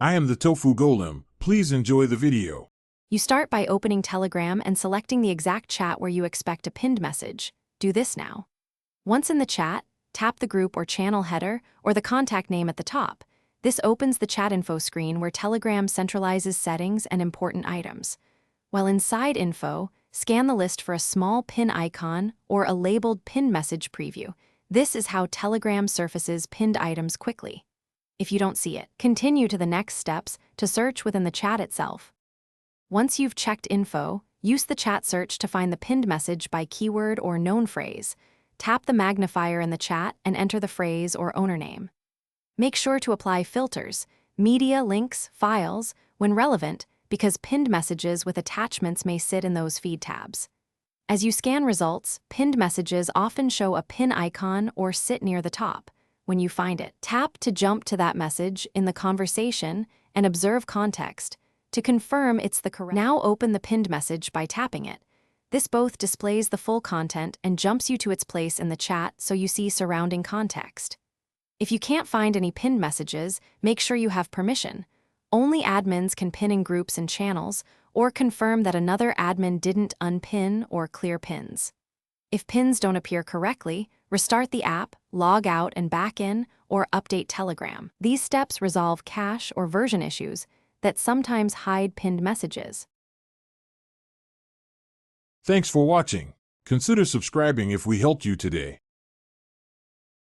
I am the Tofu Golem. Please enjoy the video. You start by opening Telegram and selecting the exact chat where you expect a pinned message. Do this now. Once in the chat, tap the group or channel header or the contact name at the top. This opens the chat info screen where Telegram centralizes settings and important items. While inside info, scan the list for a small pin icon or a labeled pinned message preview. This is how Telegram surfaces pinned items quickly. If you don't see it, continue to the next steps to search within the chat itself. Once you've checked info, use the chat search to find the pinned message by keyword or known phrase. Tap the magnifier in the chat and enter the phrase or owner name. Make sure to apply filters, media, links, files, when relevant, because pinned messages with attachments may sit in those feed tabs. As you scan results, pinned messages often show a pin icon or sit near the top. When you find it, tap to jump to that message in the conversation and observe context to confirm it's the correct. Now open the pinned message by tapping it. This both displays the full content and jumps you to its place in the chat so you see surrounding context. If you can't find any pinned messages, make sure you have permission. Only admins can pin in groups and channels, or confirm that another admin didn't unpin or clear pins. If pins don't appear correctly, restart the app, log out and back in, or update Telegram. These steps resolve cache or version issues that sometimes hide pinned messages. Thanks for watching. Consider subscribing if we helped you today.